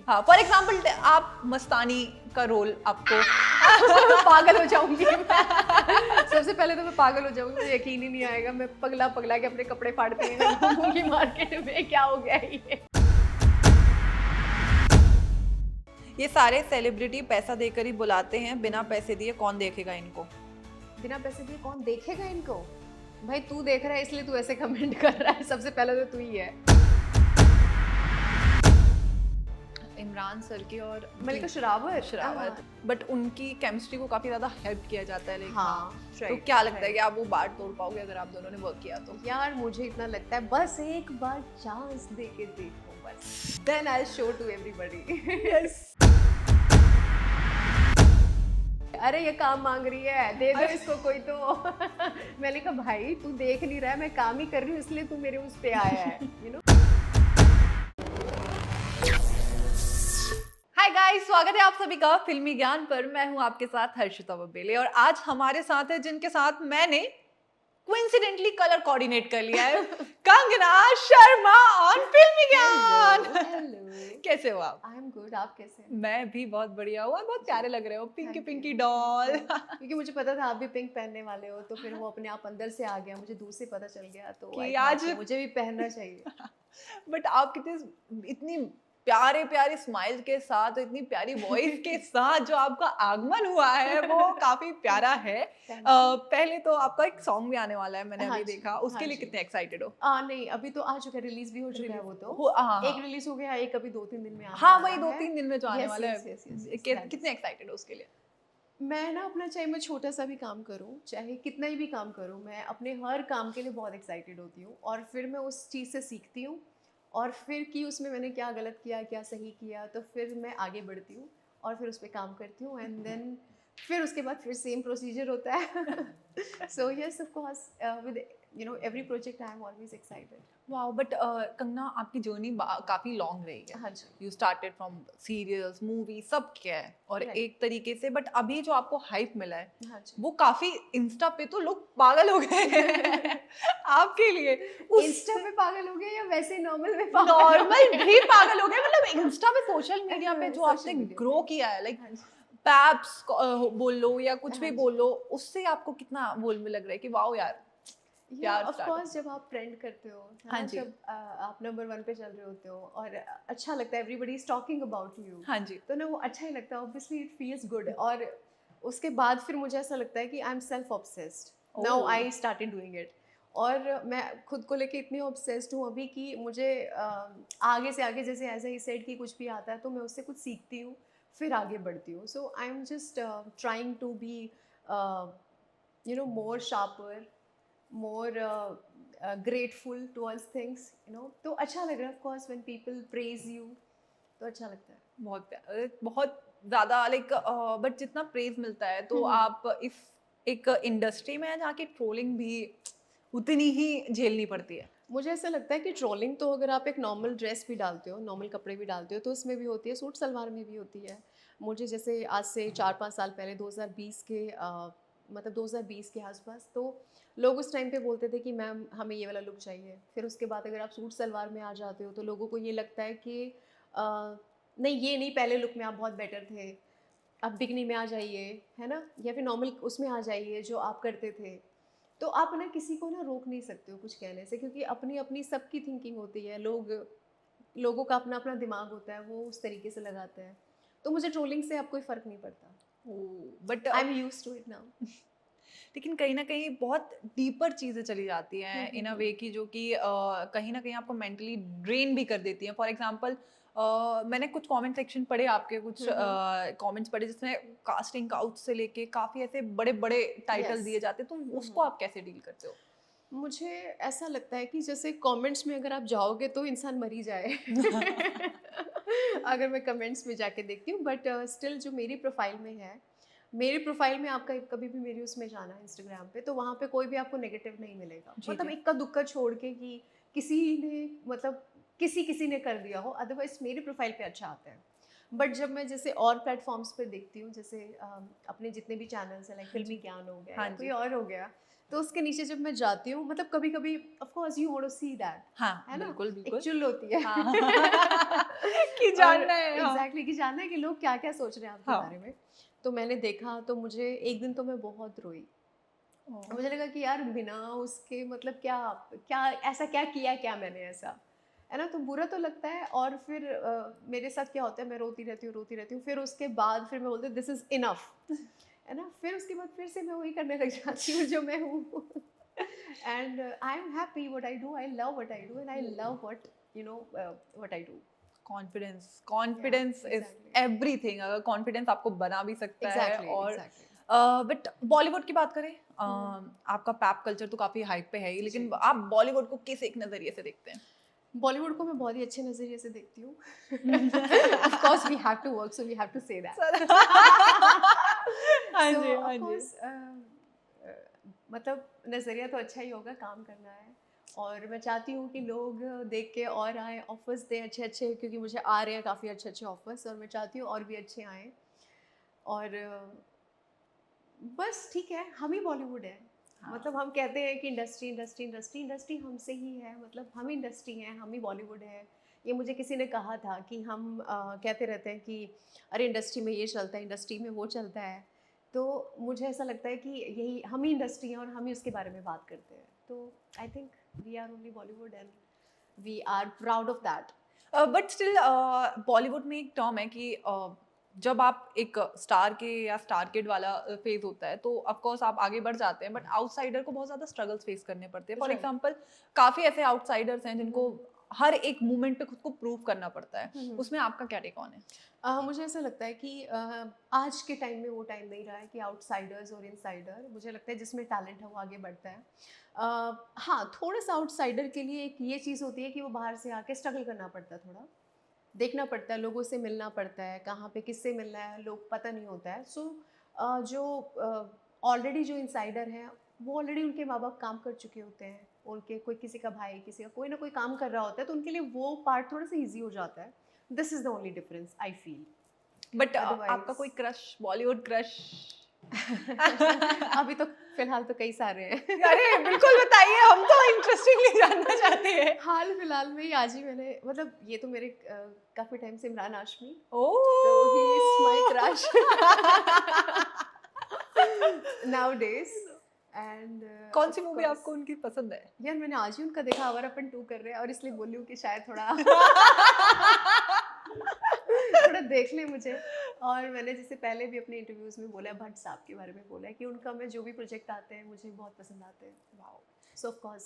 हाँ, for example आप मस्तानी का रोल आपको पागल हो जाऊंगी मैं। सबसे पहले तो मैं पागल हो जाऊंगी, मुझे यकीन ही नहीं आएगा। मैं पगला पगला के अपने कपड़े फाड़ती हुई घूमूंगी मार्केट में, क्या हो गया ये सारे सेलिब्रिटी पैसा देकर ही बुलाते हैं, बिना पैसे दिए कौन देखेगा इनको? बिना पैसे दिए कौन देखेगा इनको? भाई तू देख रहा है इसलिए तू ऐसे कमेंट कर रहा है, सबसे पहले तो तू ही है। इमरान सर की और मल्लिका शरावत। बट उनकी केमिस्ट्री को काफी ज्यादा हेल्प किया जाता है, लेकिन हाँ, तो क्या लगता है कि आप वो बात तोड़ पाओगे अगर आप दोनों ने वर्क किया तो? यार मुझे इतना लगता है बस एक बार चांस दे के देखो बस, then I show to everybody. अरे ये काम मांग रही है, दे दो इसको कोई तो। मैंने कहा भाई तू देख नहीं रहा है, मैं काम ही कर रही हूँ इसलिए तू मेरे उस पे आया है, यू नो। हाय गाइस, स्वागत है आप सभी का फिल्मी ज्ञान पर। मैं हूं आपके साथ हर्षिता बबेले और आज हमारे साथ है जिनके साथ मैंने कोइंसिडेंटली कलर कोऑर्डिनेट कर लिया है, कंगना शर्मा ऑन फिल्मी ज्ञान। हेलो, कैसे हो आप? आई एम गुड, आप कैसे हैं? मैं भी बहुत बढ़िया हूँ और बहुत प्यारे लग रहे हो, Pinky Thank Pinky you. Doll. क्योंकि मुझे पता था आप भी पिंक पहनने वाले हो, तो फिर वो अपने आप अंदर से आ गया, मुझे दूर से पता चल गया, तो कि I thought आज कि मुझे भी पहनना चाहिए। बट आप कितने इतनी प्यारे प्यारे स्माइल के साथ, इतनी प्यारी वॉइस के साथ जो आपका आगमन हुआ है वो काफी प्यारा है। पहले तो आपका एक सॉन्ग भी आने वाला है, मैंने हाँ अभी जी, देखा, उसके हाँ लिए जी। कितने एक्साइटेड हो? नहीं अभी तो आ चुका है, रिलीज भी हो चुका है वो तो। हाँ एक रिलीज हो गया, एक अभी 2-3 दिन में आने हाँ, वाला वही है। 2-3 दिन में जो आने वाला है। yes, कितने एक्साइटेड हो उसके लिए? मैं ना अपना, चाहे मैं छोटा सा भी काम करूं, चाहे कितना ही भी काम करूं, मैं अपने हर काम के लिए बहुत एक्साइटेड होती हूँ, और फिर मैं उस चीज़ से सीखती हूँ, और फिर कि उसमें मैंने क्या गलत किया, क्या सही किया, तो फिर मैं आगे बढ़ती हूँ और फिर उस पर काम करती हूँ, एंड देन फिर उसके बाद फिर सेम प्रोसीजर होता है। So yes of course, with you know every project I am always excited. Wow, but Kangana आपकी जर्नी काफी लॉन्ग रही है। हाँ जी, you started from serials, movie, सब किया है और Right. एक तरीके से, बट अभी जो आपको हाइप मिला है हाँ जी। वो काफी इंस्टा पे तो लोग पागल हो गए हैं आपके लिए। इंस्टा पे पागल हो गए या वैसे नॉर्मल में पागल? नॉर्मल भी पागल हो गए, मतलब इंस्टा पे, सोशल मीडिया पे जो Social आपने media ग्रो पे। किया है, लाइक हाँ जी। पैप्स बोल लो या कुछ भी हाँ जी। बोल लो, उससे आपको कितना बोल में लग रहा है कि वाओ यार या प्यार ऑफ स्टार्ट कोर्स, जब आप ट्रेंड करते हो, है हाँ ना, जी। जब आप नंबर 1 पे चल रहे होते हो और अच्छा लगता है, everybody is talking about you, हाँ जी। तो ना वो अच्छा ही लगता है, ऑब्वियसली इट फील्स गुड। और उसके बाद फिर मुझे ऐसा लगता है कि I am self obsessed, now oh. I started doing it. और मैं खुद को लेके इतनी ऑब्सेस्ड हूँ अभी कि मुझे आगे से आगे, जैसे ऐसे ही सेड कि कुछ भी आता है तो मैं उससे कुछ सीखती हूँ, फिर आगे बढ़ती हूँ। So I am just trying to be you know more sharper, more grateful towards things, you know, तो अच्छा लग रहा है, of course when people praise you, तो अच्छा लगता है। बहुत ज्यादा लाइक, बट जितना प्रेज मिलता है तो आप इस एक इंडस्ट्री में जाके ट्रोलिंग भी उतनी ही झेलनी पड़ती है। मुझे ऐसा लगता है कि ट्रोलिंग तो अगर आप एक नॉर्मल ड्रेस भी डालते हो, नॉर्मल कपड़े भी डालते हो, तो उसमें भी होती है, सूट सलवार में भी होती है। मुझे जैसे आज से 4-5 साल पहले 2020 के मतलब 2020 के आसपास, तो लोग उस टाइम पे बोलते थे कि मैम हमें ये वाला लुक चाहिए। फिर उसके बाद अगर आप सूट सलवार में आ जाते हो तो लोगों को ये लगता है कि नहीं ये नहीं, पहले लुक में आप बहुत बेटर थे, अब बिकनी में आ जाइए, है ना, या फिर नॉर्मल उसमें आ जाइए जो आप करते थे। तो आप ना किसी को ना रोक नहीं सकते हो कुछ कहने से, क्योंकि अपनी अपनी सबकी थिंकिंग होती है, लोगों का अपना अपना दिमाग होता है, वो उस तरीके से लगाते हैं। तो मुझे ट्रोलिंग से अब कोई फ़र्क नहीं पड़ता, but I am used to it now. लेकिन कहीं ना कहीं बहुत डीपर चीजें चली जाती हैं इन अ वे की, जो कि कहीं ना कहीं आपको मेंटली ड्रेन भी कर देती हैं। फॉर एग्जांपल मैंने कुछ कमेंट सेक्शन पढ़े, आपके कुछ कमेंट्स पढ़े जिसमें कास्टिंग काउच से लेके काफी ऐसे बड़े बड़े टाइटल Yes. दिए जाते हैं, तो उसको आप कैसे डील करते हो? मुझे ऐसा लगता है कि जैसे कमेंट्स में अगर आप जाओगे तो इंसान मर ही जाए। अगर मैं कमेंट्स में जाके देखती हूँ, बट स्टिल जो मेरी प्रोफाइल में है, मेरी प्रोफाइल में आपका कभी भी मेरी उसमें जाना इंस्टाग्राम पे, तो वहाँ पे कोई भी आपको नेगेटिव नहीं मिलेगा, जी, मतलब जी। इक्का दुक्का छोड़ के कि किसी ने, मतलब किसी ने कर दिया हो, अदरवाइज मेरी प्रोफाइल पे अच्छा आता है। बट जब मैं जैसे और प्लेटफॉर्म्स पे देखती हूँ, जैसे अपने जितने भी चैनल्स हैं, लाइक हाँ जी। फिल्मी ज्ञान हो गया हाँ या जी। कोई और हो गया, तो उसके नीचे जब मैं जाती हूँ, मतलब कभी कभी of course you want to see that, हाँ, है ना, बिल्कुल, एक बिल्कुल। चुल होती है। हाँ, कि और जानना है, हाँ। एग्जैक्टली कि जानना है कि लोग क्या क्या सोच रहे हैं आपके हाँ। बारे में। तो मैंने देखा, तो मुझे एक दिन तो मैं बहुत रोई। ओह! मुझे लगा कि यार बिना उसके मतलब क्या क्या ऐसा क्या किया, क्या मैंने ऐसा, है ना, तो बुरा तो लगता है। और फिर मेरे साथ क्या होता है, मैं रोती रहती हूँ, फिर उसके बाद फिर मैं बोलती हूँ दिस इज इनफ, है ना, फिर उसके बाद फिर से मैं वही करने लग जाती हूँ जो मैं हूँ। And I am happy what I do, I love what I do, and I love what you know what I do. Confidence, या कॉन्फिडेंस इज़ एग्जैक्टली एवरीथिंग। अगर कॉन्फिडेंस आपको बना भी सकता है। एग्जैक्टली और एग्जैक्टली। बट बॉलीवुड की बात करें, आपका पैप कल्चर तो काफ़ी हाइप पे है ही, जी। लेकिन आप बॉलीवुड को किस एक नज़रिए से देखते हैं? बॉलीवुड को मैं बहुत ही अच्छे नज़रिए से देखती हूँ। Of course we have to work, so we have to say that. Sir हाँ सो जी, ऑफ हाँ जी। कोर्स मतलब नज़रिया तो अच्छा ही होगा, काम करना है। और मैं चाहती हूँ कि लोग देख के और आएँ, ऑफ़र्स दें अच्छे-अच्छे, क्योंकि मुझे आ रहे हैं काफ़ी अच्छे-अच्छे ऑफ़र्स, और मैं चाहती हूँ और भी अच्छे आएँ। और बस ठीक है, हम ही बॉलीवुड है। हाँ। मतलब हम कहते हैं कि इंडस्ट्री हमसे ही है, मतलब हम इंडस्ट्री हैं, हम ही बॉलीवुड है। ये मुझे किसी ने कहा था कि हम कहते रहते हैं कि अरे इंडस्ट्री में ये चलता है, इंडस्ट्री में वो चलता है। तो मुझे ऐसा लगता है कि यही हम ही इंडस्ट्री हैं और हम ही उसके बारे में बात करते हैं। तो I think we are only Bollywood, and we are proud of that. But still Bollywood में एक टर्म है कि जब आप एक स्टार के या स्टार किड वाला फेज होता है, तो ऑफ कोर्स आप आगे बढ़ जाते हैं, बट आउटसाइडर को बहुत ज़्यादा स्ट्रगल्स फेस करने पड़ते हैं। For right. एग्जांपल, काफ़ी ऐसे आउटसाइडर्स हैं जिनको हर एक मूवमेंट पे खुद को प्रूव करना पड़ता है। उसमें आपका क्या टेक ऑन है? मुझे ऐसा लगता है कि आज के टाइम में वो टाइम नहीं रहा है कि आउटसाइडर्स और इनसाइडर। मुझे लगता है जिसमें टैलेंट है वो आगे बढ़ता है। हाँ, थोड़ा सा आउटसाइडर के लिए एक ये चीज़ होती है कि वो बाहर से आके स्ट्रगल करना पड़ता है, थोड़ा देखना पड़ता है, लोगों से मिलना पड़ता है, कहाँ पे किससे मिलना है लोग पता नहीं होता है। सो जो ऑलरेडी जो इनसाइडर हैं, वो ऑलरेडी उनके माँ बाप काम कर चुके होते हैं, उनके कोई किसी का भाई किसी का कोई ना कोई काम कर रहा होता है, तो उनके लिए वो पार्ट थोड़ा सा ईजी हो जाता है। This is the only difference I feel. But आपका अदरवाइज कोई क्रश, बॉलीवुड क्रश? अभी तो फिलहाल तो कई सारे हैं। अरे बिल्कुल बताइए, हम तो इंटरेस्टिंगली जानना चाहते हैं। हाल फिलहाल में ही आज ही मैंने, मतलब ये तो मेरे काफ़ी टाइम से इमरान हाशमी, तो he is my oh! Crush nowadays. And कौन सी ऑफ मूवी कोर्स आपको उनकी पसंद है? यार मैंने आज ही उनका देखा, आवारापन 2 कर रहे हैं, और इसलिए बोली हूँ कि शायद थोड़ा थोड़ा देख ले मुझे। और मैंने जैसे पहले भी अपने इंटरव्यूज़ में बोला है, भट्ट साहब के बारे में बोला है कि उनका मैं जो भी प्रोजेक्ट आते हैं मुझे बहुत पसंद आते हैं। Wow! So of course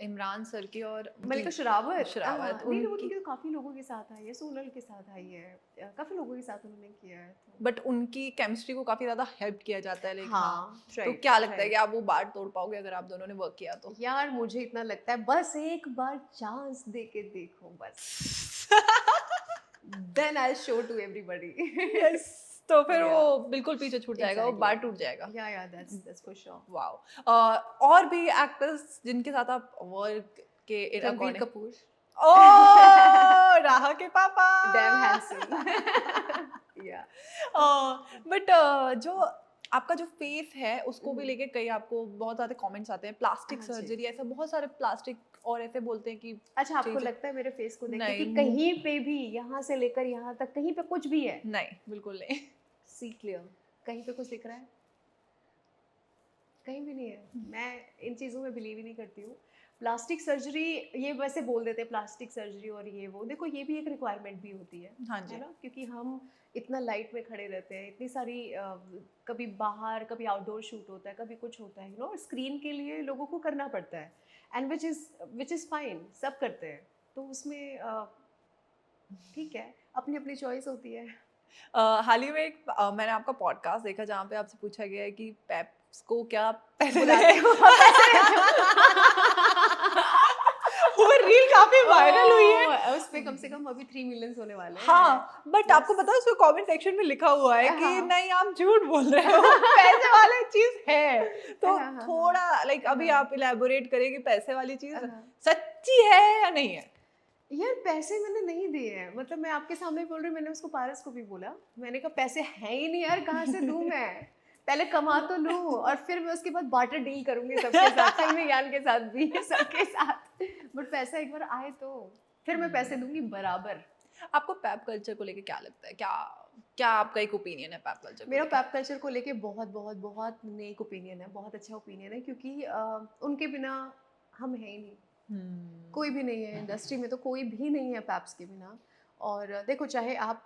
Imran sir की और उनकी मल्लिका शेरावत, शरावत नहीं वो उनकी, तो काफ़ी लोगों के साथ आई है, सोनल के साथ आई है, काफ़ी लोगों के साथ उन्होंने किया है, तो बट उनकी केमिस्ट्री को काफ़ी ज़्यादा हेल्प किया जाता है, लाइक हाँ। हाँ, तो राइट क्या लगता है कि राइट। आप वो बात तोड़ पाओगे अगर आप दोनों ने वर्क किया तो? यार मुझे इतना लगता है, बस एक बार चांस दे के देखो बस, then I show to everybody. Yes, तो फिर या वो बिल्कुल पीछे छूट जाएगा, वो बात टूट जाएगा। एग्जैक्टली, या दैट्स फॉर श्योर। वाओ! और भी एक्टर्स जिनके साथ आप वर्क के रणबीर अकॉर्डिंग? कपूर, ओह! राहा के पापा! Dam handsome. या बट जो आपका जो फेस है उसको भी लेके कई आपको बहुत ज़्यादा कमेंट्स आते हैं, प्लास्टिक हाँ जी। सर्जरी, ऐसा बहुत सारे प्लास्टिक, और ऐसे बोलते हैं कि अच्छा, आपको चीज़ें लगता है मेरे फेस को देख के कि नहीं, कहीं पे भी, यहाँ से लेकर यहाँ तक कहीं पे कुछ भी है? नहीं, बिल्कुल नहीं। सी क्लियर, कहीं पे कुछ दिख रहा है? कहीं भी नहीं है। मैं इन चीज़ों में बिलीव ही नहीं करती हूँ। प्लास्टिक सर्जरी, ये वैसे बोल देते हैं प्लास्टिक सर्जरी और ये वो, देखो ये भी एक रिक्वायरमेंट भी होती हाँ है जी। ना? क्योंकि हम इतना लाइट में खड़े रहते हैं, इतनी सारी कभी बाहर, कभी आउटडोर शूट होता है, कभी कुछ होता है, यू नो, स्क्रीन के लिए लोगों को करना पड़ता है, एंड विच इज़ फाइन, सब करते हैं। तो उसमें ठीक है, अपनी अपनी चॉइस होती है। हाल ही में मैंने आपका पॉडकास्ट देखा जहाँ पे आपसे पूछा गया है कि पेप्स को क्या पैसे बुलाते दें? हो, पैसे देते हो। वो रील काफी वायरल हुई है। उस पे कम से कम अभी 3 मिलियंस होने वाले हैं। हाँ, बट आपको पता है उसको कमेंट सेक्शन में लिखा हुआ है कि हाँ। नहीं आप झूठ बोल रहे हो, पैसे वाली चीज है। तो हाँ। थोड़ा लाइक अभी हाँ। आप इलेबोरेट करें कि पैसे वाली चीज हाँ। सच्ची है या नहीं है? यार पैसे मैंने नहीं दिए हैं, मतलब मैं आपके सामने बोल रही हूँ, मैंने उसको पारस को भी बोला, मैंने कहा पैसे हैं ही नहीं यार, कहाँ से दूँ मैं? पहले कमा तो लूँ और फिर मैं उसके बाद बार्टर डील करूंगी सबके साथ, FilmyGyan के साथ भी, सबके साथ, बट पैसा एक बार आए तो फिर मैं पैसे दूंगी बराबर। आपको पैप कल्चर को लेके क्या लगता है? क्या क्या आपका एक ओपिनियन है पैप कल्चर को मेरा लेके? पैप कल्चर को लेके बहुत बहुत बहुत नेक ओपिनियन है, बहुत अच्छा ओपिनियन है, क्योंकि उनके बिना हम है ही नहीं, कोई भी नहीं है इंडस्ट्री में, तो कोई भी नहीं है पैप्स के बिना। और देखो, चाहे आप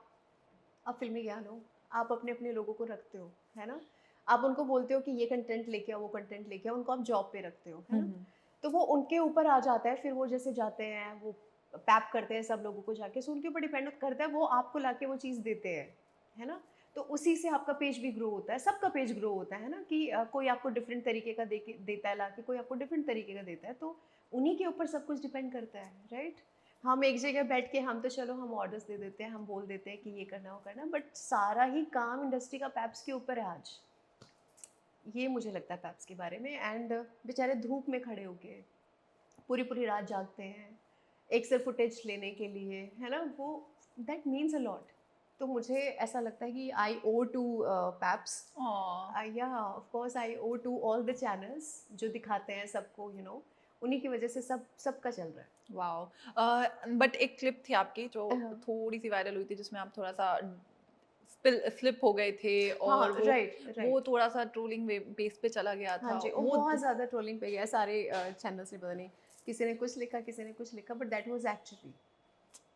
FilmyGyan हो, आप अपने अपने लोगों को रखते हो, है ना, आप उनको बोलते हो कि ये कंटेंट लेके आओ, वो कंटेंट लेके आओ, उनको आप जॉब पे रखते हो, है ना, तो वो उनके ऊपर आ जाता है, फिर वो जैसे जाते हैं वो पैप करते हैं सब लोगों को जाके, सो उनके ऊपर डिपेंड करता है, वो आपको लाके वो चीज़ देते हैं, है ना, तो उसी से आपका पेज भी ग्रो होता है, सबका पेज ग्रो होता है ना, कि कोई आपको डिफरेंट तरीके का देता है लाके, कोई आपको डिफरेंट तरीके का देता है, तो उन्हीं के ऊपर सब कुछ डिपेंड करता है, राइट। हम एक जगह बैठ के हम तो चलो हम ऑर्डर्स दे देते हैं, हम बोल देते हैं कि ये करना वो करना, बट सारा ही काम इंडस्ट्री का पैप्स के ऊपर है आज, ये मुझे लगता है पैप्स के बारे में। एंड बेचारे धूप में खड़े होके पूरी पूरी रात जागते हैं एक से फुटेज लेने के लिए, है ना, वो दैट मीन्स अ लॉट। तो मुझे ऐसा लगता है कि आई ओ टू पैप्स, या of course I owe to all the channels जो दिखाते हैं सबको, उन्हीं की वजह से सबका चल रहा है। वाओ। बट एक क्लिप थी आपकी जो थोड़ी सी वायरल हुई थी, जिसमें आप थोड़ा सा स्लिप हो गए थे हाँ, और राइट। वो थोड़ा सा ट्रोलिंग बेस पे चला गया हाँ था जी, वो बहुत ज़्यादा ट्रोलिंग पे गया सारे चैनल्स ने, पता नहीं किसी ने कुछ लिखा, किसी ने कुछ लिखा, बट दैट वाज एक्चुअली।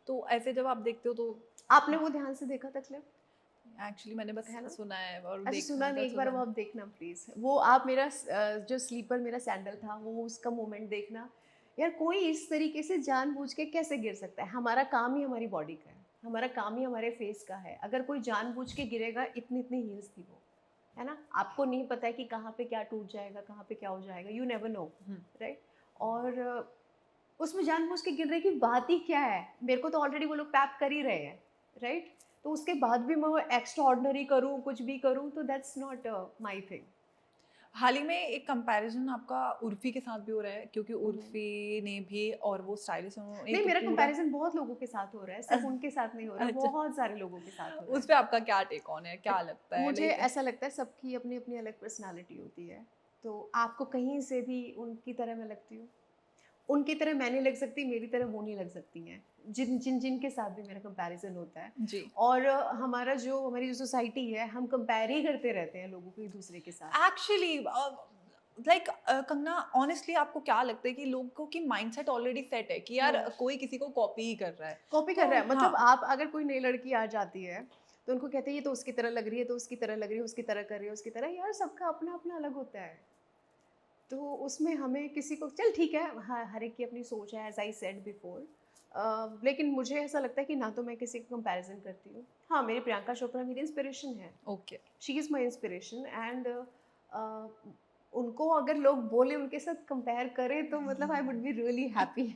तो ऐसे जब आप देखते हो तो आपने वो ध्यान से देखा था क्लिप? एक्चुअली मैंने बस है ना? सुना है और अच्छा, सुना नहीं, एक बार वो सुना। आप देखना प्लीज़। वो आप मेरा जो स्लीपर मेरा सैंडल था, वो उसका मोमेंट देखना। यार, कोई इस तरीके से जानबूझ के कैसे गिर सकता है? हमारा काम ही हमारी बॉडी का है, हमारा काम ही हमारे फेस का है। अगर कोई जानबूझ के गिरेगा, इतनी-इतनी हील्स थी वो, है ना? आपको नहीं पता है कि कहाँ पे क्या टूट जाएगा, कहाँ पे क्या हो जाएगा, यू नेवर नो, राइट? और उसमें जानबूझ के गिरने की बात ही क्या है? मेरे को तो ऑलरेडी वो लोग पैप कर ही रहे हैं, राइट? तो उसके बाद भी मैं वो एक्स्ट्रा ऑर्डिनरी करूँ, कुछ भी करूँ, तो दैट्स नॉट माय थिंग। हाल ही में एक कंपैरिजन आपका उर्फी के साथ भी हो रहा है, क्योंकि उर्फी ने भी और वो स्टाइलिश नहीं, एक मेरा पूरा कंपैरिजन बहुत लोगों के साथ हो रहा है, सिर्फ उनके साथ नहीं हो रहा, अच्छा, बहुत सारे लोगों के साथ हो रहा उस है। पे आपका क्या टेक ऑन है? क्या लगता है मुझे लाइक? ऐसा लगता है सबकी अपनी-अपनी अलग पर्सनैलिटी होती है, तो आपको कहीं से भी उनकी तरह मैं लगती हूँ। उनकी तरह मैं नहीं लग सकती, मेरी तरह वो नहीं लग सकती हैं। जिनके साथ भी मेरा कंपैरिजन होता है। जी। और हमारी जो सोसाइटी है, हम कंपेयर ही करते रहते हैं लोगों को एक-दूसरे के साथ। एक्चुअली लाइक कंगना, ऑनेस्टली आपको क्या लगता है कि लोगों की माइंडसेट ऑलरेडी सेट है कि यार कोई किसी को कॉपी ही कर रहा है? कॉपी कर तो रहा है, हाँ, मतलब आप अगर कोई नई लड़की आ जाती है, तो उनको कहते हैं ये तो उसकी तरह लग रही है, तो उसकी तरह लग रही है, उसकी तरह कर रही है, उसकी तरह, यार सबका अपना-अपना अलग होता है। तो उसमें हमें किसी को, चल ठीक है, हर एक की अपनी सोच है, एज़ आई सेड बिफोर। लेकिन मुझे ऐसा लगता है कि ना तो मैं किसी का कंपैरिजन करती हूँ। हाँ, मेरी प्रियंका चोपड़ा मेरी इंस्पिरेशन है। Okay. She is my inspiration, and उनको अगर लोग बोले उनके साथ कंपेयर करें, तो मतलब I would be really happy.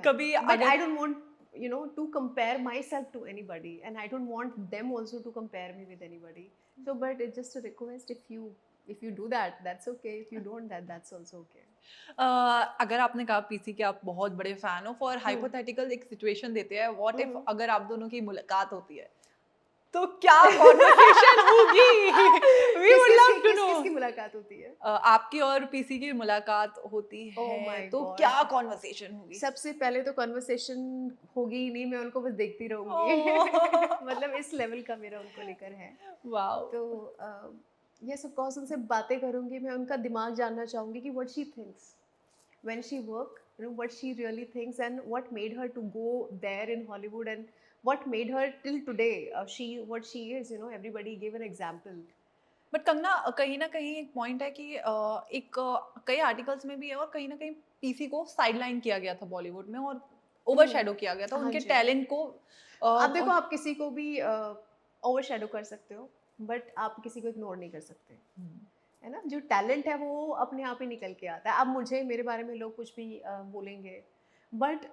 कभी बट अगर I don't want to compare myself to anybody, and I don't want them also to compare me with anybody. So but it's just a request, if you do that, that's okay. If you don't, that's also okay. अगर आपने कहा PC के आप बहुत बड़े fan हो, for hypothetical एक situation देते हैं, व्हाट इफ अगर आप दोनों की मुलाकात होती है, तो क्या कॉन्वर्सेशन होगी? We would love to know. किसकी मुलाकात होती है? आपकी और पीसी की मुलाकात होती Oh है my तो God. क्या कॉन्वर्सेशन होगी? सबसे पहले तो कन्वर्सेशन होगी ही नहीं, मैं उनको बस देखती रहूंगी। ओह मतलब इस लेवल का मेरा उनको लेकर है। वाओ। तो यस, ऑफ कोर्स उनसे बातें करूंगी, मैं उनका दिमाग जानना चाहूंगी कि what she thinks when she work, what she really thinks, and what made her to go there in Hollywood, and what made her till today she what she is, everybody give an example. But Kangana, कहीं ना कहीं एक point है कि कई articles में भी है और कहीं ना कहीं पीसी को साइडलाइन किया गया था बॉलीवुड में और ओवरशैडो किया गया था हाँ उनके जी। टैलेंट को। आप देखो, और आप किसी को भी ओवरशैडो कर सकते हो, बट आप किसी को इग्नोर नहीं कर सकते, है ना? जो टैलेंट है वो अपने आप ही निकल के आता है। अब मुझे, मेरे बारे में लोग कुछ भी बोलेंगे, but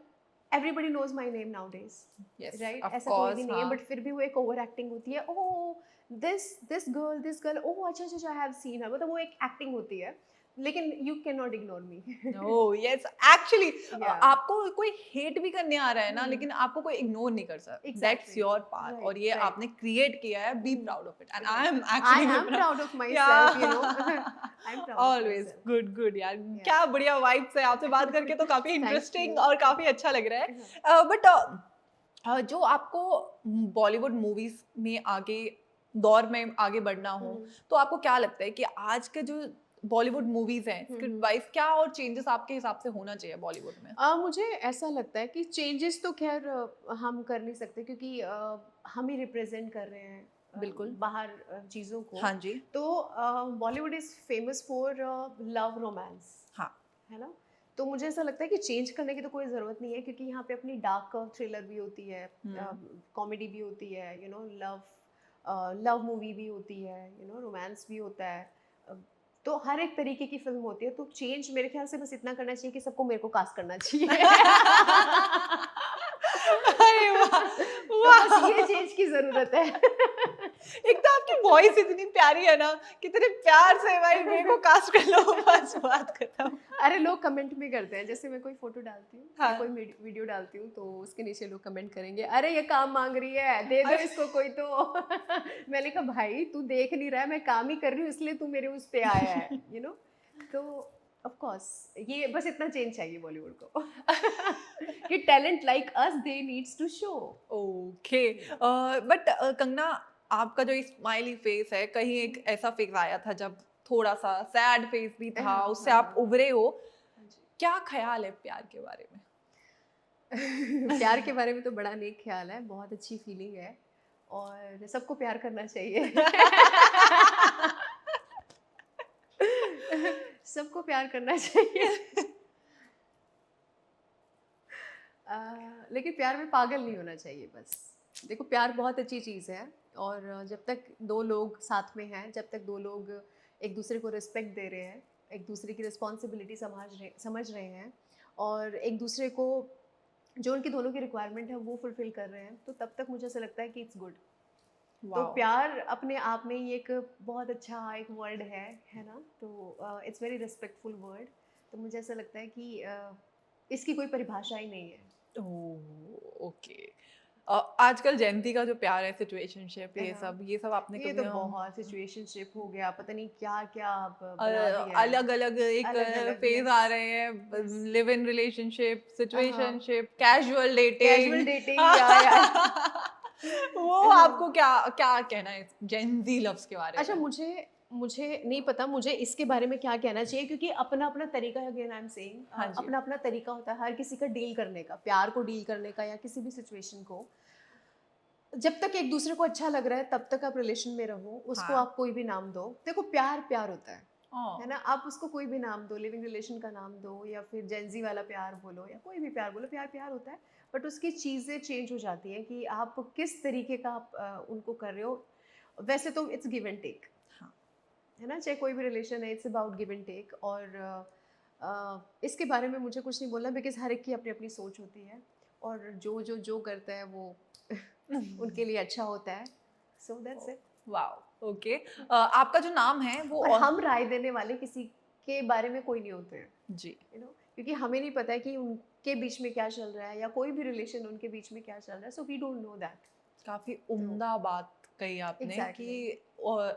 everybody knows my name nowadays, yes right? Of ऐसा कोई भी कोर्स। नहीं है, हाँ, बट फिर भी वो एक ओवर एक्टिंग होती है। ओह, दिस गर्ल, ओह अच्छा अच्छा, आई हैव सीन हर, मतलब वो एक एक्टिंग होती है। लेकिन you can not ignore me. Oh yes, actually या आपको कोई हेट भी करने आ रहा है ना, लेकिन आपको कोई इग्नोर नहीं कर सकता। दैट्स एग्जैक्टली, योर पार्ट, और राइट ये राइट। आपने क्रिएट किया है। Be proud of it, and I am I actually am proud of my या self, you know. I am proud of my always self. Good good यार, या क्या बढ़िया वाइब्स है। आपसे बात करके तो काफी थैंक इंटरेस्टिंग यू। और काफी अच्छा लग रहा है। बट जो आपको बॉलीवुड मूवीज में आगे दौर में आगे बढ़ना हो, तो आपको क्या लगता है कि आज के जो बॉलीवुड मूवीज हैं स्क्रिप्ट वाइज, क्या और चेंजेस आपके हिसाब से होना चाहिए बॉलीवुड में? मुझे ऐसा लगता है कि चेंजेस तो खैर हम कर नहीं सकते, क्योंकि हम ही रिप्रेजेंट कर रहे हैं बिल्कुल। बाहर चीज़ों को। हाँ जी। तो Bollywood is famous for love romance, हाँ। है ना? तो मुझे ऐसा लगता है कि चेंज करने की तो कोई ज़रूरत नहीं है, क्योंकि यहाँ पे अपनी डार्क थ्रिलर भी होती है, कॉमेडी भी होती है, यू नो, लव मूवी भी होती है, यू नो, रोमांस भी होता है। अ, तो हर एक तरीके की फिल्म होती है। तो चेंज मेरे ख्याल से बस इतना करना चाहिए कि सबको मेरे को कास्ट करना चाहिए। अरे वाह! तो बस वाह! ये चेंज की ज़रूरत है। एक तो आपकी वॉइस इतनी प्यारी है ना, कितने प्यार से भाई मेरे को कास्ट कर लो, बस बात खत्म। अरे लोग कमेंट भी करते हैं, जैसे मैं कोई फोटो डालती हूँ या कोई हाँ। वीडियो डालती हूँ, तो उसके नीचे लोग कमेंट करेंगे, अरे ये काम मांग रही है, दे दो इसको कोई तो। मैंने कहा भाई तू देख नहीं रहा है, मैं काम ही कर रही हूँ, इसलिए तू मेरे उस पे आया है, यू नो। तो ऑफ कोर्स ये बस इतना चेंज चाहिए बॉलीवुड को, कि talent like us they needs to show. Okay. But Kangana, आपका जो स्माइली फेस है, कहीं एक ऐसा फेस आया था जब थोड़ा सा सैड फेस भी था, हाँ उससे हाँ आप हाँ उभरे हो। हाँ जी। क्या ख्याल है प्यार के बारे में? प्यार के बारे में तो बड़ा नेक ख्याल है, बहुत अच्छी फीलिंग है, और सबको प्यार करना चाहिए। सबको प्यार करना चाहिए। लेकिन प्यार में पागल नहीं होना चाहिए बस। देखो प्यार बहुत अच्छी चीज़ है, और जब तक दो लोग साथ में हैं, जब तक दो लोग एक दूसरे को रिस्पेक्ट दे रहे हैं, एक दूसरे की रिस्पॉन्सिबिलिटी समझ रहे हैं, और एक दूसरे को जो उनकी दोनों की रिक्वायरमेंट है वो फुलफिल कर रहे हैं, तो तब तक मुझे ऐसा लगता है कि इट्स गुड। तो वाओ। प्यार अपने आप में ही एक बहुत अच्छा एक वर्ड है ना? तो इट्स वेरी रिस्पेक्टफुल वर्ड। तो मुझे ऐसा लगता है कि इसकी कोई परिभाषा ही नहीं है। ओके। आजकल जेनजी का जो प्यार है, सिचुएशनशिप, हाँ, ये सब आपने ये कभी तो बहुत सिचुएशनशिप हो गया, पता नहीं क्या-क्या अब बना दिया है। अलग अलग एक अलग-अलग, फेज यस, आ रहे हैं, यस। लिव इन रिलेशनशिप, हाँ, situationship, casual casual dating. Dating, या वो आपको क्या क्या कहना है जेनजी लव्स के बारे अच्छा, में? मुझे मुझे नहीं पता मुझे इसके बारे में क्या कहना चाहिए, क्योंकि अपना-अपना तरीका है, अगेन आई एम सेइंग, हाँ जी। अपना-अपना तरीका होता है हर किसी का डील करने का, प्यार को डील करने का या किसी भी सिचुएशन को। जब तक एक दूसरे को अच्छा लग रहा है तब तक आप रिलेशन में रहो, उसको हाँ। आप कोई भी नाम दो। देखो प्यार प्यार होता है ना? ओह, आप उसको कोई भी नाम दो, लिविंग रिलेशन का नाम दो, या फिर जेंजी वाला प्यार बोलो, या कोई भी प्यार बोलो, प्यार प्यार होता है। बट उसकी चीज़ें चेंज हो जाती हैं कि आप किस तरीके का आप उनको कर रहे हो। वैसे तो इट्स गिव एंड टेक, हाँ। है ना? चाहे कोई भी रिलेशन है, it's about give and take. और इसके बारे में मुझे कुछ नहीं बोलना, बिकॉज़ हर एक की अपनी-अपनी सोच होती है, और जो करता है वो उनके लिए अच्छा होता है। So that's it. Wow, okay. आपका जो नाम है वो और हम राय देने वाले किसी के बारे में कोई नहीं होते हैं, जी। यू नो, क्योंकि हमें नहीं पता है कि उनके बीच में क्या चल रहा है, या कोई भी रिलेशन उनके बीच में क्या चल रहा है, so we don't know that. काफी तो उम्दा बात कही आपने कि एग्जैक्टली,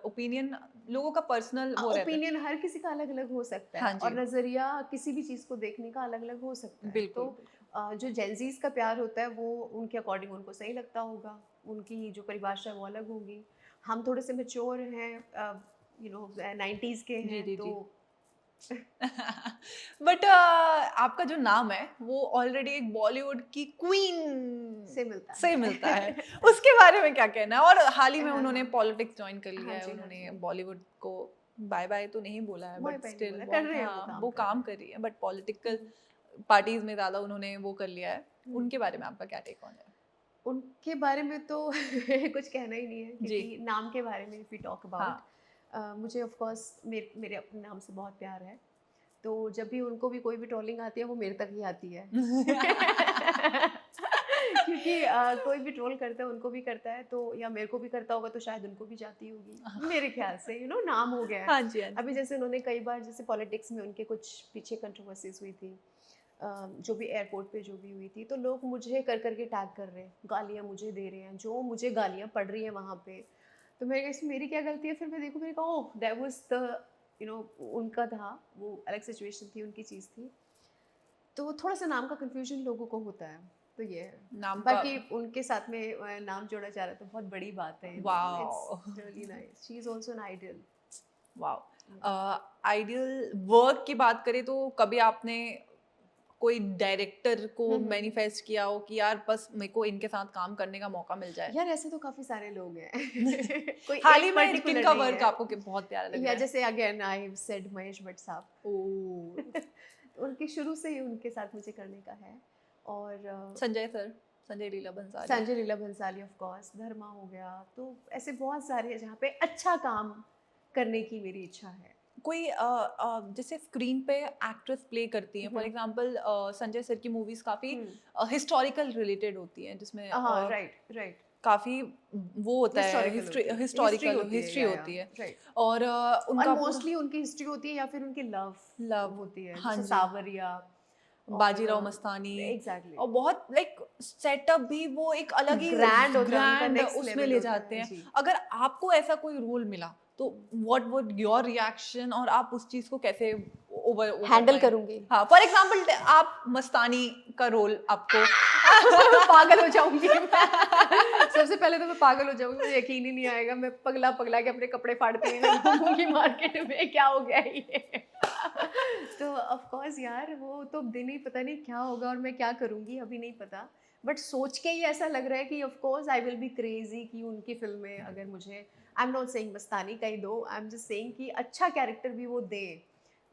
ओपिनियन लोगों का पर्सनल वो रहता है। ओपिनियन हर किसी का अलग अलग हो सकता हाँ है, जी। और नज़रिया किसी भी चीज़ को देखने का अलग अलग हो सकता है। तो बिल्कुल बिल्कुल। जो जेंजीज का प्यार होता है वो उनके अकॉर्डिंग उनको सही लगता होगा, उनकी जो परिभाषा है वो अलग होगी। हम थोड़े से मेच्योर हैं, यू नो, 90s के जी हैं, जी तो जी। बट आपका जो नाम है वो ऑलरेडी एक बॉलीवुड की क्वीन से मिलता से मिलता है। है। उसके बारे में क्या कहना है? और हाल ही में हाँ उन्होंने हाँ पॉलिटिक्स ज्वाइन कर लिया हाँ है, जी, हाँ उन्होंने जी। बॉलीवुड को बाय बाय तो नहीं बोला है, मोए बट पे नहीं स्टिल बोला, कर बहुत, रहे हैं, वो हाँ काम वो कर काम रहे कर हैं। रही है, बट पॉलिटिकल हम्म, पार्टीज में ज्यादा उन्होंने वो कर लिया है। हम्म। उनके बारे में आपका क्या टेक ऑन है? उनके बारे में तो कुछ कहना ही नहीं है, जी। क्योंकि नाम के बारे में इफ़ वी टॉक अबाउट, हाँ। मुझे ऑफ कोर्स मेरे अपने नाम से बहुत प्यार है। तो जब भी उनको भी कोई भी ट्रोलिंग आती है वो मेरे तक ही आती है। क्योंकि कोई भी ट्रोल करता है उनको भी करता है, तो या मेरे को भी करता होगा तो शायद उनको भी जाती होगी मेरे ख्याल से, नाम हो गया है। हाँ जी, हाँ अभी जी। जैसे उन्होंने कई बार जैसे पॉलिटिक्स में उनके कुछ पीछे कंट्रोवर्सीज हुई थी, जो भी एयरपोर्ट पे जो भी हुई थी, तो लोग मुझे कर करके टैग कर रहे हैं, गालियाँ मुझे दे रहे हैं, जो मुझे गालियाँ पड़ रही हैं वहाँ पे। तो मैं कहा इसमें मेरी क्या गलती है? फिर मैं देखूँ, मैंने कहा ओह दैट वाज द उनका था, वो अलग सिचुएशन थी, उनकी चीज़ थी। तो थोड़ा सा नाम का कंफ्यूजन लोगों को होता है, तो ये है। नाम का बाकी उनके साथ में नाम जोड़ा जा रहा है तो बहुत बड़ी बात है, it's wow! Really nice, she is also an idol. Wow! Ideal work की बात करें तो कभी आपने कोई डायरेक्टर को मैनिफेस्ट किया हो कि यार बस मेरे को इनके साथ काम करने का मौका मिल जाए? यार ऐसे तो काफ़ी सारे लोग हैं कोई हाल ही एक में पर्टिकुलर किनका नहीं वर्क है। आपको बहुत प्यारा लग या रहा है? जैसे again I have said Mahesh Bhatt साहब ओह! तो उनके शुरू से ही उनके साथ मुझे करने का है। और Sanjay sir, Sanjay Leela Bhansali. Sanjay Leela Bhansali of course, Dharma हो गया, तो ऐसे बहुत सारे हैं जहाँ पे अच्छा काम करने की मेरी इच्छा है। कोई जैसे स्क्रीन पे एक्ट्रेस प्ले करती हैं, फॉर एग्जांपल संजय सर की मूवीज काफ़ी हुँ। हिस्टोरिकल रिलेटेड होती हैं, जिसमें हाँ, राइट, राइट। काफ़ी वो होता है, हिस्टोरिकल होती है, हिस्ट्री हिस्टोरिकल होती है, हिस्ट्री या होती है राइट। और और उनका पूरा मोस्टली उनकी हिस्ट्री होती है या फिर उनकी लव लव, होती है, हाँ जैसे जी, सावरिया। और बाजीराव मस्तानी एग्जैक्टली और बहुत लाइक सेटअप भी वो एक अलग ही ग्रैंड होता है, उनका ग्रैंड नेक्स्ट उसमें लेवल ले होता जाते है हैं। जी। अगर आपको ऐसा कोई रोल मिला तो व्हाट वुड योर रिएक्शन और आप उस चीज को कैसे ओवर वो कर हैंडल पाएंगे? करूंगी हाँ, फॉर एग्जांपल आप मस्तानी का रोल आपको पागल हो जाऊंगी मैं सबसे पहले तो मैं पागल हो जाऊंगी, मुझे यकीन ही नहीं आएगा, मैं पगला पगला के अपने कपड़े फाड़ती हुई घूमूंगी मार्केट में, क्या हो गया ये तो ऑफ कोर्स यार वो तो दिन ही पता नहीं क्या होगा और मैं क्या करूंगी अभी नहीं पता, बट सोच के ही ऐसा लग रहा है कि of course I will be crazy कि उनकी फिल्म में अगर मुझे, आई एम नॉट सेइंग मस्तानी का ही दो, आई एम जस्ट सेइंग कि अच्छा कैरेक्टर भी वो दे,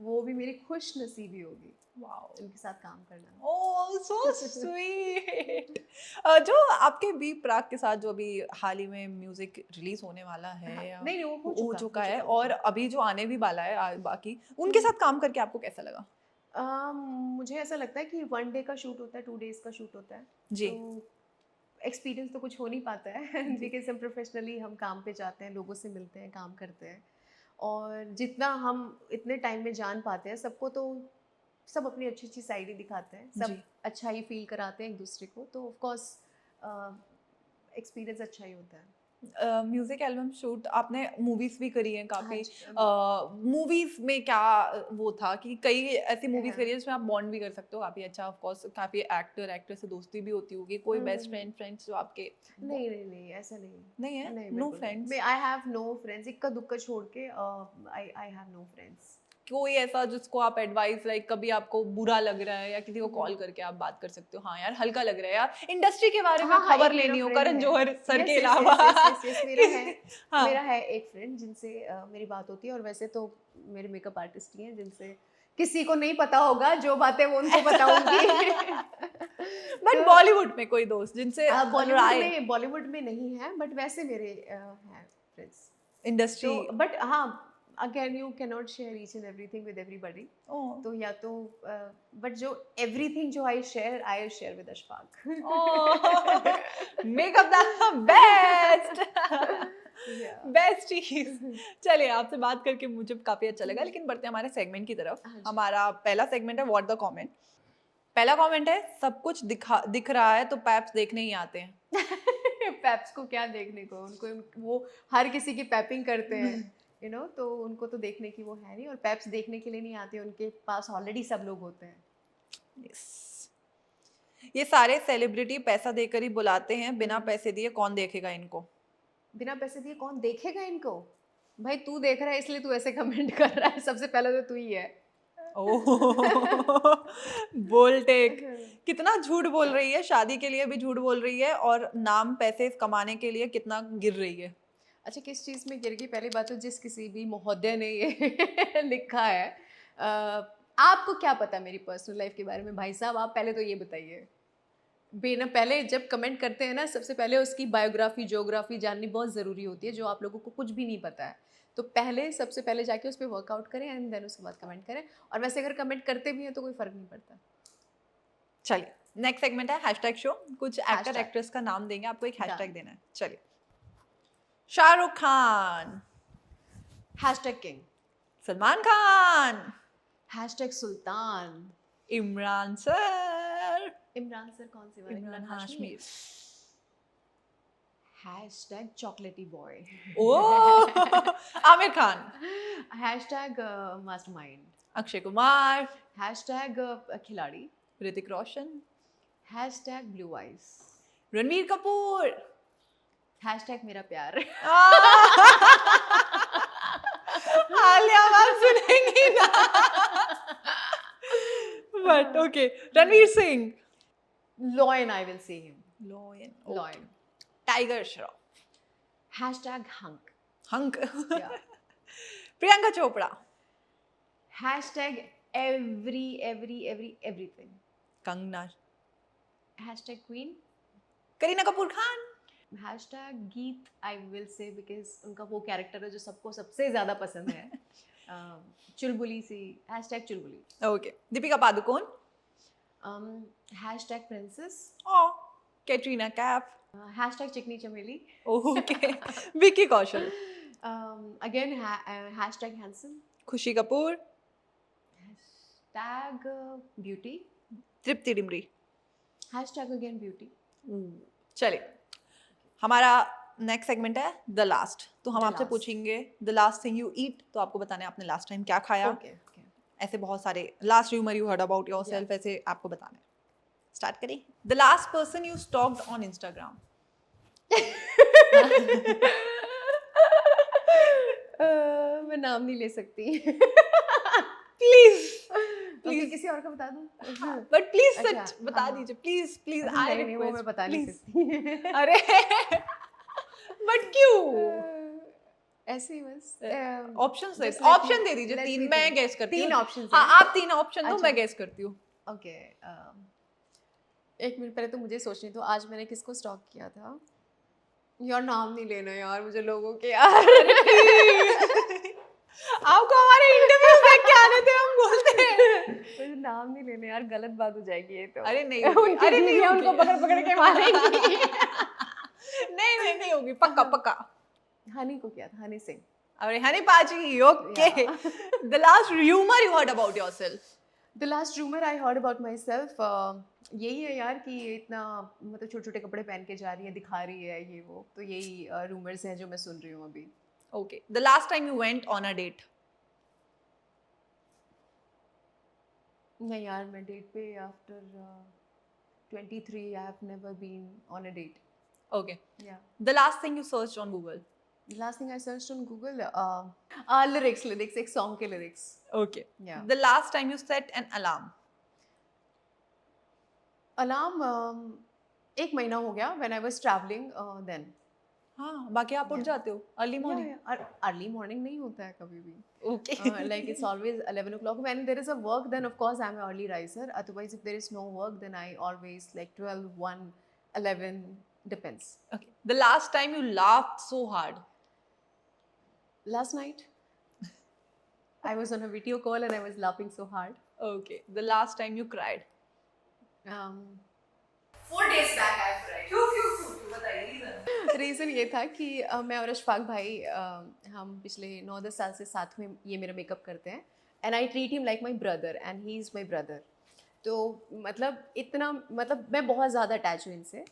वो भी मेरी खुश नसीबी होगी वाओ, उनके साथ काम करना। ओह सो स्वीट। जो आपके बी प्राक के साथ जो अभी हाल ही में म्यूजिक रिलीज होने वाला हाँ, है या नहीं नहीं वो हो चुका है हो और चुका। अभी जो आने भी वाला है बाकी उनके हम्म। साथ काम करके आपको कैसा लगा? मुझे ऐसा लगता है कि 1 डे का शूट होता है, 2 डेज का शूट होता है, जी, तो एक्सपीरियंस तो कुछ हो नहीं पाता है जी, बिकॉज हम प्रोफेशनली हम काम पे जाते हैं, लोगों से मिलते हैं, काम करते हैं, और जितना हम इतने टाइम में जान पाते हैं सबको, तो सब अपनी अच्छी अच्छी साइड ही दिखाते हैं, सब जी। अच्छा ही फील कराते हैं एक दूसरे को, तो ऑफ कोर्स एक्सपीरियंस अच्छा ही होता है। म्यूजिक एल्बम शूट आपने मूवीज भी करी हैं हाँ काफी। जी। मूवीज में क्या वो था कि कई ऐसी मूवीज हाँ। करी है जिसमें आप बॉन्ड भी कर सकते हो काफी अच्छा, ऑफ कोर्स काफी एक्टर एक्टर से दोस्ती भी होती होगी, कोई बेस्ट हम्म। फ्रेंड्स जो आपके नहीं नहीं नहीं ऐसा नहीं, नहीं है, नहीं नो बिल्कुल नहीं, मैं friends? I have no friends, इक्का दुक्का छोड़ के I I have no friends. कोई ऐसा जिसको आप एडवाइस लाइक कभी आपको बुरा लग रहा है या किसी को कॉल करके आप बात कर सकते हो, हाँ यार हल्का लग रहा है यार, इंडस्ट्री के बारे में हाँ हाँ, खबर एक मेरा लेनी हो फ्रेंड करण है, जौहर सर यस के यस अलावा। यस यस यस यस मेरा है, हाँ, मेरा है एक फ्रेंड जिनसे मेरी बात होती है, और वैसे तो मेरे मेकअप आर्टिस्ट ही हैं जिनसे किसी को नहीं पता होगा, जो बातें वो उनको बताऊंगी बट तो बॉलीवुड में कोई दोस्त जिनसे राय बॉलीवुड में नहीं है, बट वैसे मेरे हैं फ्रेंड्स, इंडस्ट्री। तो बट हाँ again you can not share each and everything with everybody, oh तो या तो बट जो एवरीथिंग जो I share with Ashfaq makeup the best या बेस्ट चीज। चलिए आपसे बात करके मुझे काफी अच्छा लगा, लेकिन बढ़ते हैं हमारे सेगमेंट की तरफ। हाँ जी। हमारा पहला सेगमेंट है व्हाट द कमेंट। पहला कमेंट है सब कुछ दिख रहा है तो पैप्स देखने ही आते हैं। पैप्स को क्या देखने को, उनको वो हर किसी की पैपिंग करते हैं, तो उनको तो देखने की वो है नहीं, और पैप्स देखने के लिए नहीं आते, उनके पास ऑलरेडी सब लोग होते हैं। Yes. ये सारे सेलिब्रिटी पैसा देकर ही बुलाते हैं, बिना पैसे दिए कौन देखेगा इनको? बिना पैसे दिए कौन देखेगा इनको? भाई तू देख रहा है इसलिए तू ऐसे कमेंट कर रहा है, सबसे पहले तो तू ही है। ओह बोल टेक। कितना झूठ बोल रही है, शादी के लिए भी झूठ बोल रही है और नाम पैसे कमाने के लिए कितना गिर रही है। अच्छा किस चीज़ में गिर गई? पहली बात तो जिस किसी भी महोदय ने ये लिखा है, आपको क्या पता मेरी पर्सनल लाइफ के बारे में भाई साहब, आप पहले तो ये बताइए। बिना पहले जब कमेंट करते हैं ना, सबसे पहले उसकी बायोग्राफी ज्योग्राफी जाननी बहुत ज़रूरी होती है, जो आप लोगों को कुछ भी नहीं पता है, तो पहले सबसे पहले जाके उस पर वर्कआउट करें एंड देन उसके बाद कमेंट करें, और वैसे अगर कमेंट करते भी हैं तो कोई फ़र्क नहीं पड़ता। चलिए नेक्स्ट सेगमेंट है हैशटैग शो। कुछ एक्टर Hashtag. एक्ट्रेस का नाम देंगे, आपको एक हैशटैग Done. देना है। चलिए, शाहरुख खान, #king, सलमान खान, #सुल्तान, इमरान सर, इमरान सर कौन सी वाली? इमरान इमरान हाशमी, हाशमी, #चॉकलेटी बॉय, ओ आमिर खान, #मास्टरमाइंड, अक्षय कुमार, खिलाड़ी, ऋतिक रोशन, #ब्लू आइज, रणवीर कपूर, मेरा प्यार, आलिया मैम सुनेंगी ना, but okay, Ranveer Singh, lion, I will see him, lion, lion, tiger Shroff, #hunk, hunk, yeah, Priyanka Chopra, everything, Kangana, #queen, Kareena Kapoor Khan, गीत, आई विल से बिकॉज उनका वो कैरेक्टर है जो सबको सबसे ज्यादा पसंद है, चुलबुली सी, #चुलबुली, okay, Deepika Padukone, princess, oh Katrina Kaif, Chikni Chameli, okay, Vicky Kaushal, again handsome, Khushi Kapoor, beauty, Tripti Dimri. Again beauty. चलिए, हमारा नेक्स्ट सेगमेंट है द लास्ट। तो हम The आपसे last. पूछेंगे the last thing you eat, तो आपको बताना है आपने लास्ट टाइम क्या खाया। ओके, ऐसे बहुत सारे last rumour you heard about yourself, ऐसे आपको बताना है। स्टार्ट करें। The last person you stocked on Instagram. मैं नाम नहीं ले सकती। प्लीज प्लीज किसी और का बता दूं? बट प्लीज अच्छा, सच बता हाँ। दीजिए, प्लीज प्लीज, अच्छा, आई नहीं, वो मैं बता नहीं रिक्वेस्ट। सकती। अरे बट क्यों? ऐसे ही बस। Options just let option me- दे दीजिए, let तीन me मैं think. गेस करती हूँ। 3 options हाँ, हैं। आप 3 ऑप्शन दो, अच्छा। मैं गेस करती हूँ। ओके, एक मिनट पहले तो मुझे सोचने दो, आज मैंने किसको स्टॉक किया था? यार नाम नहीं लेना यार मुझे लोगों के यार। आपको हमारे इंटरव्यू देख के आने थे, हम बोलते हैं। मुझे नाम नहीं लेना यार, गलत बात हो जाएगी ये तो। अरे नहीं होगी, उनकी अरे नहीं बीवियां होगी। उनको पकड़ पकड़ के मारेंगी। नहीं होगी, पक्का पक्का। हनी को किया था, हनी सिंह। अरे हनी पाजी, okay. The last rumour you heard about yourself. The last rumour I heard about my self, यही है यार कि ये इतना मतलब छोटे छोटे कपड़े पहन के जा रही है, दिखा रही है ये वो, तो यही रूमर्स हैं जो मैं सुन रही हूँ अभी। Okay, the last time you went on a date. नहीं यार, मैं डेट पे after 23 I have never been on a date. Okay, yeah the last thing you search on Google. Last thing I searched on Google, lyrics, एक song के lyrics. Okay, Yeah. The last time you set an alarm. Alarm 1 महीना हो गया, when I was travelling then. हाँ, बाकी आप उठ Yeah. जाते हो अर्ली मॉर्निंग। अर्ली मॉर्निंग नहीं होता है कभी भी। Okay, Like it's always 11 o'clock. When there is a work, then of course I'm an early riser. Otherwise, if there is no work, then I always like 12, 1, 11, depends. okay. The last time you laughed so hard. Last night, I was on a video call and I was laughing so hard. Okay. The last time you cried. 4 days back I cried. क्यों बताइए reason. Reason ये था कि मैं और अशफाक भाई हम पिछले 9-10 साल से साथ में ये मेरा मेकअप करते हैं, and I treat him like my brother and he is my brother. तो मतलब इतना, मतलब मैं बहुत ज़्यादा अटैच हूँ इनसे।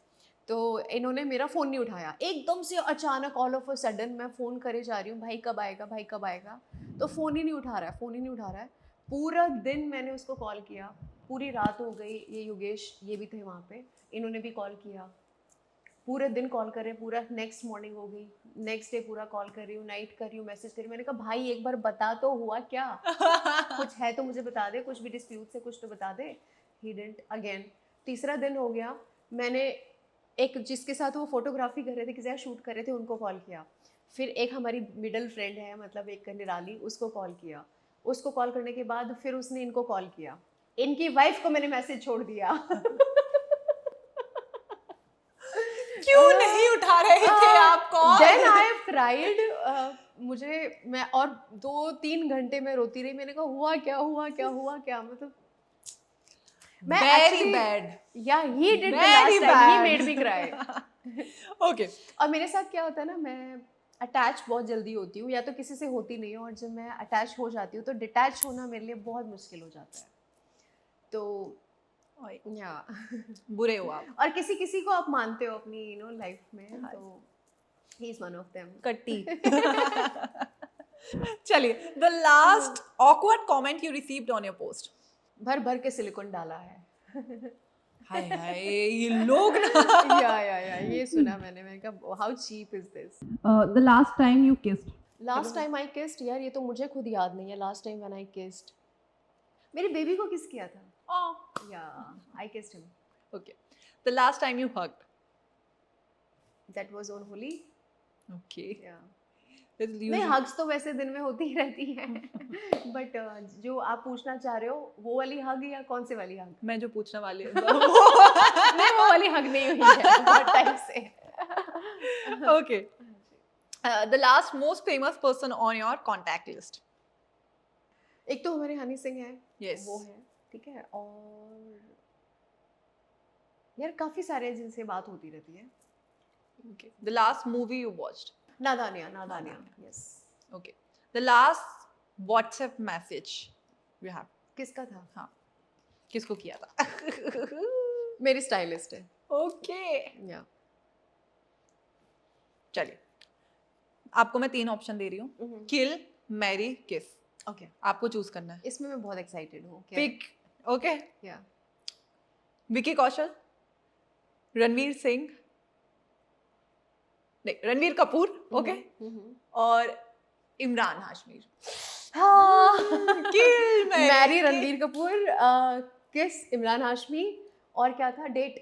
तो इन्होंने मेरा फ़ोन नहीं उठाया, एकदम से अचानक ऑल ऑफ अ सडन मैं फ़ोन करे जा रही हूँ, भाई कब आएगा, भाई कब आएगा, तो फ़ोन ही नहीं उठा रहा है। पूरा दिन मैंने उसको कॉल किया, पूरी रात हो गई, ये योगेश ये भी थे वहाँ पे, इन्होंने भी कॉल किया, पूरे दिन कॉल कर रहे हैं, पूरा नेक्स्ट मॉर्निंग हो गई, नेक्स्ट डे पूरा कॉल कर रही हूँ, नाइट कर रही हूँ, मैसेज कर रही हूँ। मैंने कहा भाई एक बार बता तो हुआ क्या, कुछ है तो मुझे बता दे, कुछ भी डिस्प्यूट से कुछ तो बता दे। He didn't. अगेन तीसरा दिन हो गया, मैंने एक जिसके साथ वो फोटोग्राफी कर रहे थे, किसी शूट कर रहे थे, उनको कॉल किया। फिर एक हमारी मिडल फ्रेंड है, मतलब एक निराली, उसको कॉल किया। उसको कॉल करने के बाद फिर उसने इनको कॉल किया, इनकी वाइफ को मैंने मैसेज छोड़ दिया। क्यों नहीं उठा रहे थे आप call? Then I have cried. मुझे मैं और 2-3 घंटे में रोती रही। मैंने कहा हुआ क्या, मतलब मैं Very actually bad. yeah he did the Very last time he bad. made me cry. Okay. और मेरे साथ क्या होता है ना, मैं अटैच बहुत जल्दी होती हूँ, या तो किसी से होती नहीं हूँ, और जब मैं अटैच हो जाती हूँ तो डिटैच होना मेरे लिए बहुत मुश्किल हो जाता है। तो ओए, या बुरे हो आप। और किसी किसी को आप मानते हो अपनी लाइफ में, हाँ। तो he is one of them. कट्टी। चलिए, the last awkward comment you received on your post. भर भर के सिलिकॉन डाला है। हाय हाय, ये लोग ना। या ये सुना मैंने कहा how cheap is this. The last time you kissed. Last time I kissed, यार ये तो मुझे खुद याद नहीं है last time when I kissed. मेरी बेबी को किस किया था? Oh, या I kissed him. okay. The last time you hugged. That was on Holi. Okay. या It's नहीं, usually- हग्स तो वैसे दिन में होती ही रहती है, बट जो आप पूछना चाह रहे हो वो वाली हग या कौन से वाली हग? मैं जो पूछने वाली नहीं, वो वाली हग नहीं हुई है बहुत टाइम से। Okay. The last most famous person on your contact list. एक तो हमारे हनी सिंह है, Yes. वो है, ठीक है, और यार काफी सारे हैं जिनसे बात होती रहती है। Okay. The last movie you watched. Nadaaniyan, Nadaaniyan, yes. Okay. The last WhatsApp message you have. किसका था? हाँ. किसको किया था? मेरी स्टाइलिस्ट है। Okay. या चलिए, आपको मैं 3 ऑप्शन दे रही हूँ। किल, मैरी, किस। ओके, आपको चूज करना है। इसमें मैं बहुत एक्साइटेड हूँ। पिक। ओके। या विकी कौशल, रणवीर सिंह, नहीं रणवीर कपूर, ओके, और इमरान हाशमी। हाँ, किल, मैरी रणवीर कपूर, किस इमरान हाशमी, और क्या था? डेट।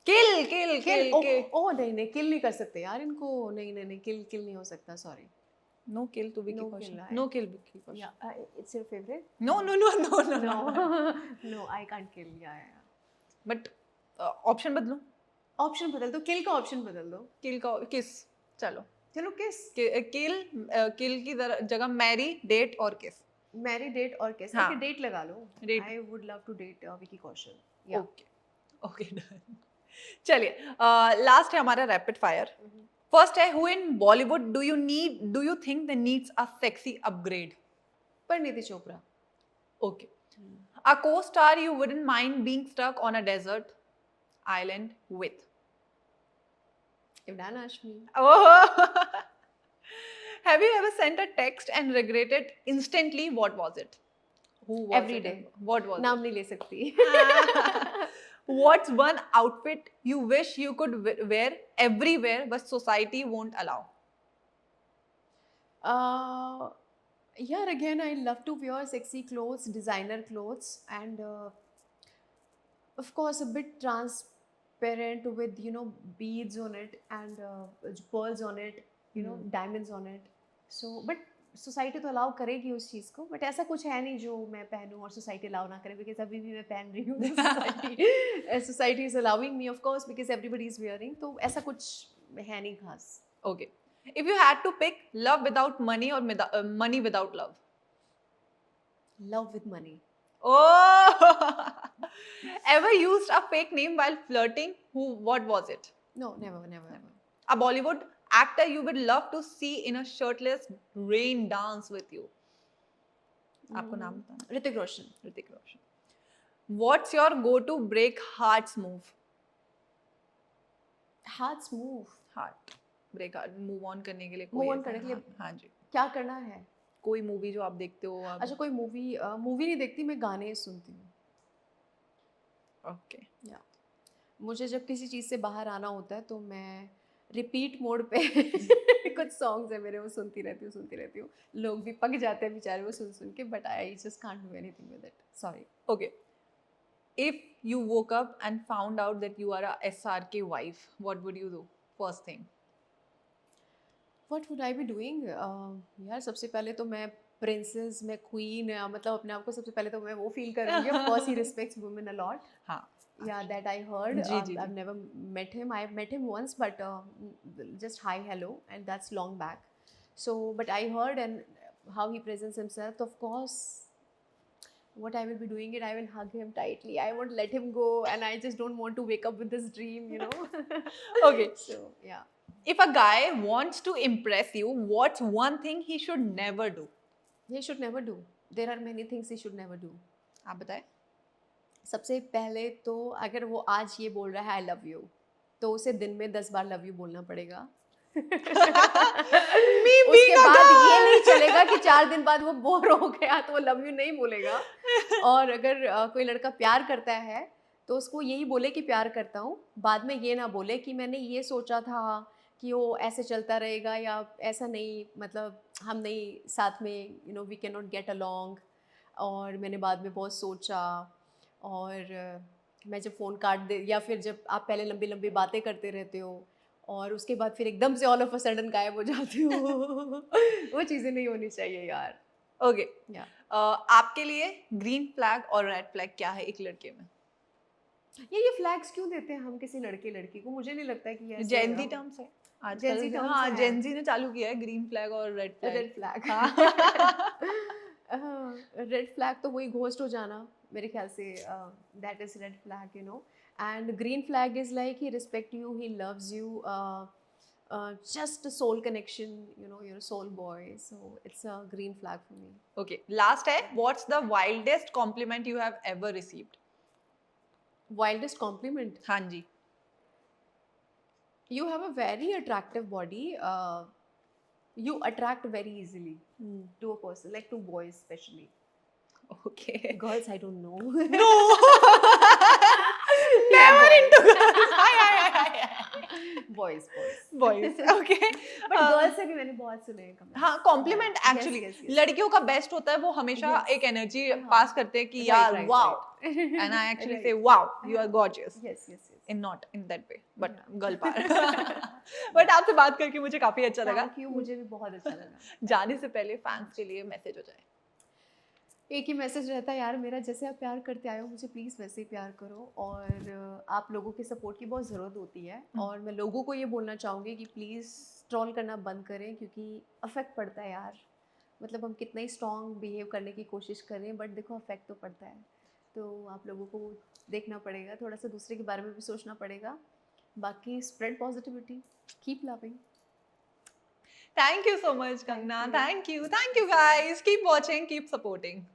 किल किल किल किल। ओह नहीं नहीं, किल नहीं कर सकते यार इनको, नहीं नहीं नहीं, किल नहीं हो सकता, sorry. No kill to Vicky No Kaushal. kill, no kill Vicky Kaushal. Yeah it's your favourite? No no no no no no no, I can't kill. Yeah but option बदलो। ऑप्शन बदल दो, किल का ऑप्शन बदल दो। किल का किस। चलो, चलो किस। किल, किल की जगह मैरी, डेट और किस। मैरी, डेट और किस। हाँ। ओके, डेट लगा लो। Date. I would love to date Vicky Kaushal. Yeah okay okay done. चलिए, लास्ट है हमारा रैपिड फायर। फर्स्ट है, who in Bollywood do you think the needs a sexy upgrade? Parineeti Chopra. Okay. A co-star you wouldn't mind being stuck on a desert island with? Imran Hashmi. Oh. Have you ever sent a text and regretted instantly? What was it? Who was Every it? day. and What was नाम नहीं ले सकती। it? What's one outfit you wish you could wear everywhere but society won't allow? Yeah, again, I love to wear sexy clothes, designer clothes, and of course a bit transparent with beads on it, and pearls on it, diamonds on it. So but society तो allow करेगी उस चीज़ को, but ऐसा कुछ है नहीं जो मैं पहनूं और सोसाइटी अलाउ ना करे, बिकॉज अभी भी मैं पहन रही हूँ। Society is allowing me of course because everybody is wearing, तो ऐसा कुछ है नहीं खास। Okay. If you had to pick love without money or money without love? Love with money. Oh! Ever used a fake name while flirting? What was it? No, never never. A Bollywood actor you would love to see in a shirtless rain dance with you? आपको नाम बताना। Hrithik Roshan. Hrithik Roshan. What's your go-to break hearts move? Hearts move. Heart break heart, move on करने के लिए Move on ऐसा- करने के लिए- हाँ जी, क्या करना है? कोई मूवी जो आप देखते हो आप। अच्छा, कोई मूवी नहीं देखती मैं, गाने सुनती हूँ। ओके। मुझे जब किसी चीज़ से बाहर आना होता है तो मैं रिपीट मोड पे कुछ सॉन्ग्स है मेरे, वो सुनती रहती हूँ। लोग भी पक जाते हैं बेचारे वो सुन के, but I just can't do anything with it, sorry. Okay. If you woke up and found out that you are a SRK wife, what would you do? First thing. What would I be doing? यार सबसे पहले तो मैं princess, मैं queen, मतलब अपने आप को सबसे पहले तो मैं वो फील करूँगी। Of course he respects women a lot. हाँ। Yeah, that I heard. जी, जी, I've जी। never met him. I've met him once, but just hi, hello, and that's long back. So, but I heard and how he presents himself. Of course, what I will be doing it, I will hug him tightly. I won't let him go, and I just don't want to wake up with this dream, you know. Okay. So yeah, If a guy wants to impress you, what's one thing he should never do? he should never do. There are many things he should never do. आप बताएं. सबसे पहले तो अगर वो आज ये बोल रहा है आई लव यू, तो उसे दिन में 10 बार लव यू बोलना पड़ेगा. Me उसके being a बाद ये guy. नहीं चलेगा कि 4 दिन बाद वो बोर हो गया तो वो लव यू नहीं बोलेगा. और अगर कोई लड़का प्यार करता है तो उसको यही बोले कि प्यार करता हूँ. बाद में ये ना बोले कि मैंने ये सोचा था कि वो ऐसे चलता रहेगा या ऐसा नहीं, मतलब हम नहीं साथ में, you know, we can not get along, और मैंने बाद में बहुत सोचा, और मैं जब फ़ोन काट दे, या फिर जब आप पहले लंबी लंबी बातें करते रहते हो और उसके बाद फिर एकदम से ऑल ऑफ अ सडन गायब हो जाती हो. वो चीज़ें नहीं होनी चाहिए यार. ओके. या आपके लिए ग्रीन फ्लैग और रेड फ्लैग क्या है एक लड़के में? ये फ्लैग्स क्यों देते हैं हम किसी लड़के लड़की को? मुझे नहीं लगता है कि ये जेनजी टर्म्स है आजकल. Gen Z terms हाँ, है. जेनजी ने चालू किया है ग्रीन फ्लैग और रेड फ्लैग. Red flag. हाँ. रेड फ्लैग तो वही घोस्ट हो जाना मेरे ख्याल से. That is red flag, you know. And green flag is like he respect you, he loves you, just a soul connection, you know, you're a soul boy, so it's a green flag for me. Okay, last है. What's the wildest compliment you have ever received? Wildest compliment? हाँ जी. You have a very attractive body. You attract very easily to a person, like to boys especially. Okay. Girls, I don't know. No. Never into girls. Boys. Boys. Okay. But girls से भी मैंने बहुत सुने हैं comments. हाँ, compliment Yes, actually yes, yes. लड़कियों का best होता है. वो हमेशा Yes. एक एनर्जी हाँ. पास करते हैं कि Right, यार right, wow, right. And I actually Right. से wow you are gorgeous. Yes. In not in that way but Yeah. Girl पार. बट आपसे बात करके मुझे काफी अच्छा लगा. Thank you, मुझे भी बहुत अच्छा लगा. जाने से पहले फैंस के लिए मैसेज हो जाए. एक ही मैसेज रहता है यार मेरा, जैसे आप प्यार करते आए हो मुझे प्लीज़ वैसे ही प्यार करो, और आप लोगों के सपोर्ट की बहुत ज़रूरत होती है. और मैं लोगों को ये बोलना चाहूँगी कि प्लीज़ ट्रोल करना बंद करें, क्योंकि अफेक्ट पड़ता है यार. मतलब हम कितना ही स्ट्रॉन्ग बिहेव करने की कोशिश करें, बट देखो अफेक्ट तो पड़ता है. तो आप लोगों को देखना पड़ेगा, थोड़ा सा दूसरे के बारे में भी सोचना पड़ेगा. बाकी spread positivity, keep loving. Thank you so much, Kangna. Thank you guys. Keep watching, keep supporting.